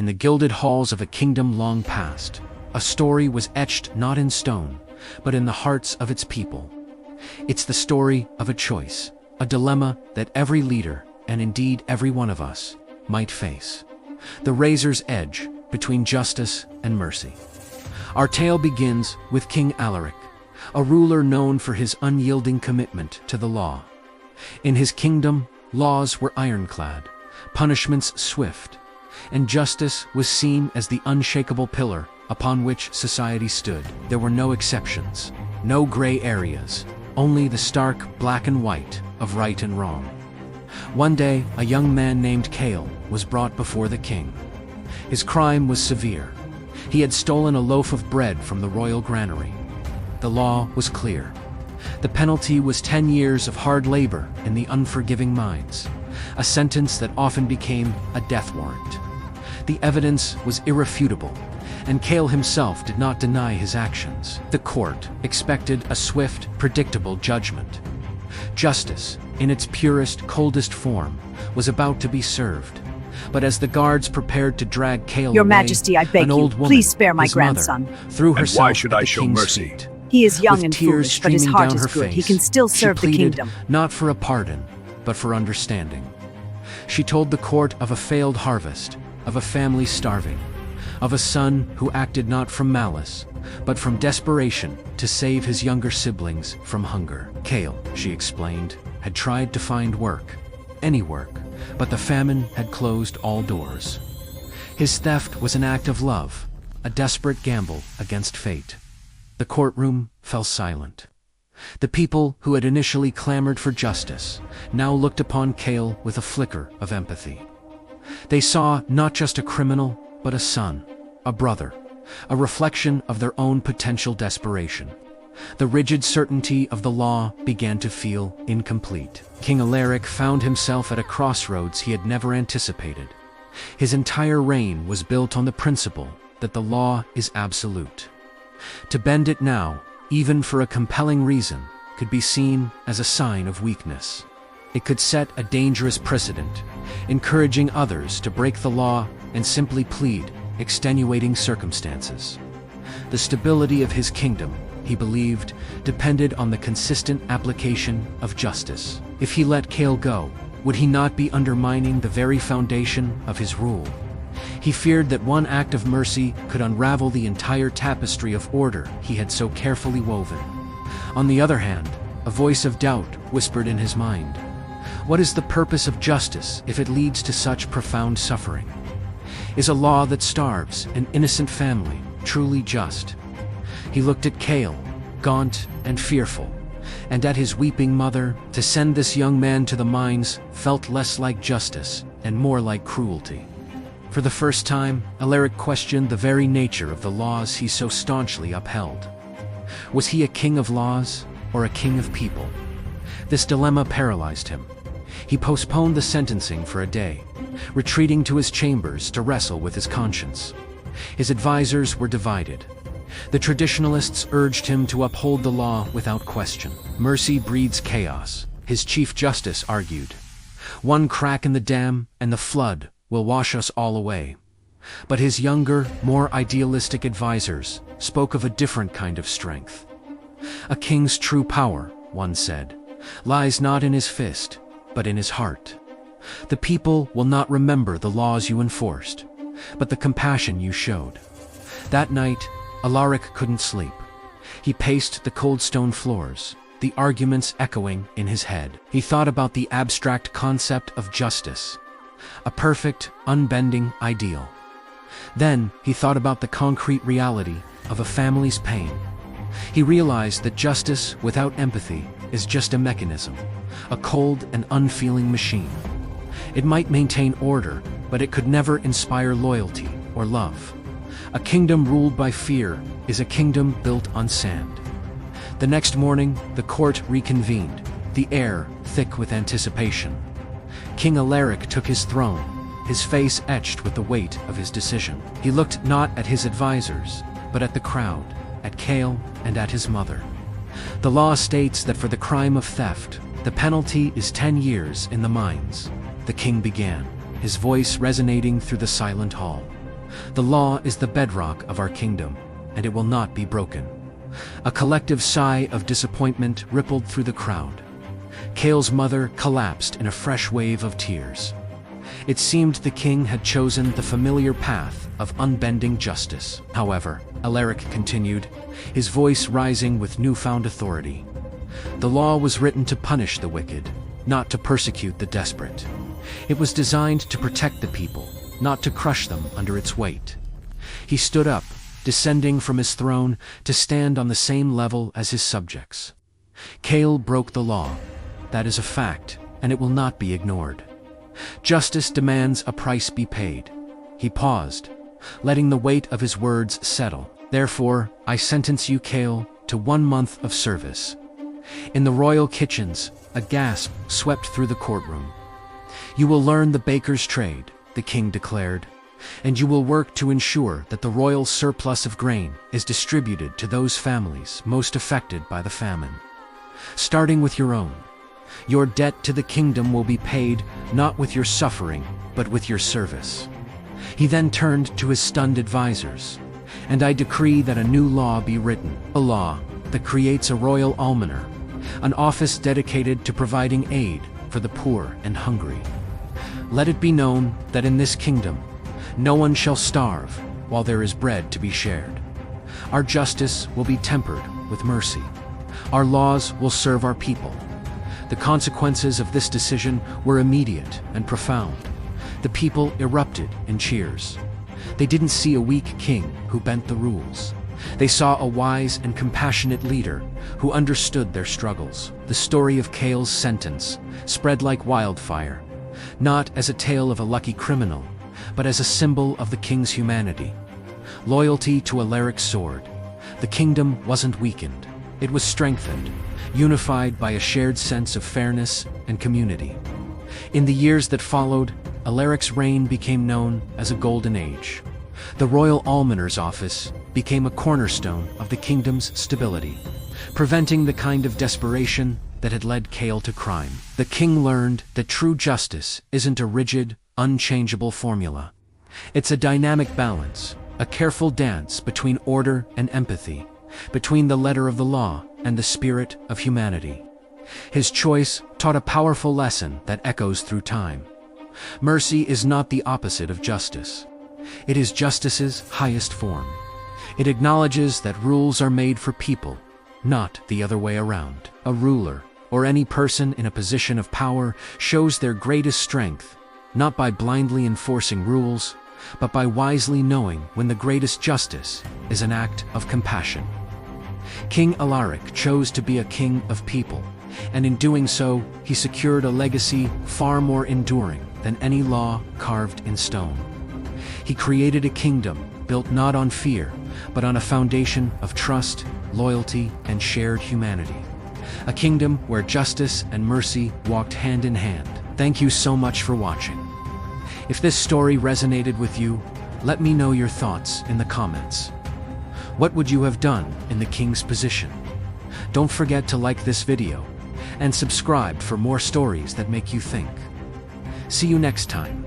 in the gilded halls of a kingdom long past, a story was etched not in stone, but in the hearts of its people. It's the story of a choice, a dilemma that every leader, and indeed every one of us, might face. The razor's edge between justice and mercy. Our tale begins with King Alaric, a ruler known for his unyielding commitment to the law. In his kingdom, laws were ironclad, punishments swift, and justice was seen as the unshakable pillar upon which society stood. There were no exceptions, no gray areas, only the stark black and white of right and wrong. One day, a young man named Cale was brought before the king. His crime was severe. He had stolen a loaf of bread from the royal granary. The law was clear. The penalty was 10 years of hard labor in the unforgiving mines, a sentence that often became a death warrant. The evidence was irrefutable, and Cale himself did not deny his actions. The court expected a swift, predictable judgment. Justice, in its purest, coldest form, was about to be served. But as the guards prepared to drag Cale Your away, Majesty, I beg an you, old woman, please spare my his mother, grandson. threw And herself why should at I the show king's mercy? feet. He is young With and tears foolish, but his streaming heart down is her good. He face, can still she serve the pleaded kingdom. not for a pardon, but for understanding. She told the court of a failed harvest, of a family starving, of a son who acted not from malice, but from desperation to save his younger siblings from hunger. Cale, she explained, had tried to find work, any work, but the famine had closed all doors. His theft was an act of love, a desperate gamble against fate. The courtroom fell silent. The people who had initially clamored for justice now looked upon Cale with a flicker of empathy. They saw not just a criminal, but a son, a brother, a reflection of their own potential desperation. The rigid certainty of the law began to feel incomplete. King Alaric found himself at a crossroads he had never anticipated. His entire reign was built on the principle that the law is absolute. To bend it now, even for a compelling reason, could be seen as a sign of weakness. It could set a dangerous precedent, encouraging others to break the law and simply plead extenuating circumstances. The stability of his kingdom, he believed, depended on the consistent application of justice. If he let Cale go, would he not be undermining the very foundation of his rule? He feared that one act of mercy could unravel the entire tapestry of order he had so carefully woven. On the other hand, a voice of doubt whispered in his mind. What is the purpose of justice if it leads to such profound suffering? Is a law that starves an innocent family truly just? He looked at Cale, gaunt and fearful, and at his weeping mother. To send this young man to the mines felt less like justice and more like cruelty. For the first time, Alaric questioned the very nature of the laws he so staunchly upheld. Was he a king of laws or a king of people? This dilemma paralyzed him. He postponed the sentencing for a day, retreating to his chambers to wrestle with his conscience. His advisors were divided. The traditionalists urged him to uphold the law without question. Mercy breeds chaos, his chief justice argued. One crack in the dam and the flood will wash us all away. But his younger, more idealistic advisors spoke of a different kind of strength. A king's true power, one said, lies not in his fist, but in his heart. The people will not remember the laws you enforced, but the compassion you showed. That night, Alaric couldn't sleep. He paced the cold stone floors, the arguments echoing in his head. He thought about the abstract concept of justice, a perfect, unbending ideal. Then he thought about the concrete reality of a family's pain. He realized that justice without empathy is just a mechanism, a cold and unfeeling machine. It might maintain order, but it could never inspire loyalty or love. A kingdom ruled by fear is a kingdom built on sand. The next morning, the court reconvened, the air thick with anticipation. King Alaric took his throne, his face etched with the weight of his decision. He looked not at his advisors, but at the crowd, at Cale, and at his mother. The law states that for the crime of theft, the penalty is 10 years in the mines. The king began, his voice resonating through the silent hall. The law is the bedrock of our kingdom, and it will not be broken. A collective sigh of disappointment rippled through the crowd. Cale's mother collapsed in a fresh wave of tears. It seemed the king had chosen the familiar path of unbending justice. However, Alaric continued, his voice rising with newfound authority. The law was written to punish the wicked, not to persecute the desperate. It was designed to protect the people, not to crush them under its weight. He stood up, descending from his throne to stand on the same level as his subjects. Cale broke the law. That is a fact, and it will not be ignored. Justice demands a price be paid. He paused, letting the weight of his words settle. Therefore, I sentence you, Cale, to 1 month of service. In the royal kitchens, a gasp swept through the courtroom. You will learn the baker's trade, the king declared, and you will work to ensure that the royal surplus of grain is distributed to those families most affected by the famine. Starting with your own. Your debt to the kingdom will be paid not with your suffering, but with your service. He then turned to his stunned advisors. And I decree that a new law be written, a law that creates a royal almoner, an office dedicated to providing aid for the poor and hungry. Let it be known that in this kingdom, no one shall starve while there is bread to be shared. Our justice will be tempered with mercy. Our laws will serve our people. The consequences of this decision were immediate and profound. The people erupted in cheers. They didn't see a weak king who bent the rules. They saw a wise and compassionate leader who understood their struggles. The story of Cale's sentence spread like wildfire, not as a tale of a lucky criminal, but as a symbol of the king's humanity. Loyalty to Alaric's sword. The kingdom wasn't weakened. It was strengthened, unified by a shared sense of fairness and community. In the years that followed, Alaric's reign became known as a golden age. The royal almoner's office became a cornerstone of the kingdom's stability, preventing the kind of desperation that had led Cale to crime. The king learned that true justice isn't a rigid, unchangeable formula. It's a dynamic balance, a careful dance between order and empathy, between the letter of the law and the spirit of humanity. His choice taught a powerful lesson that echoes through time. Mercy is not the opposite of justice. It is justice's highest form. It acknowledges that rules are made for people, not the other way around. A ruler, or any person in a position of power, shows their greatest strength, not by blindly enforcing rules, but by wisely knowing when the greatest justice is an act of compassion. King Alaric chose to be a king of people, and in doing so, he secured a legacy far more enduring than any law carved in stone. He created a kingdom built not on fear, but on a foundation of trust, loyalty, and shared humanity. A kingdom where justice and mercy walked hand in hand. Thank you so much for watching. If this story resonated with you, let me know your thoughts in the comments. What would you have done in the king's position? Don't forget to like this video and subscribe for more stories that make you think. See you next time.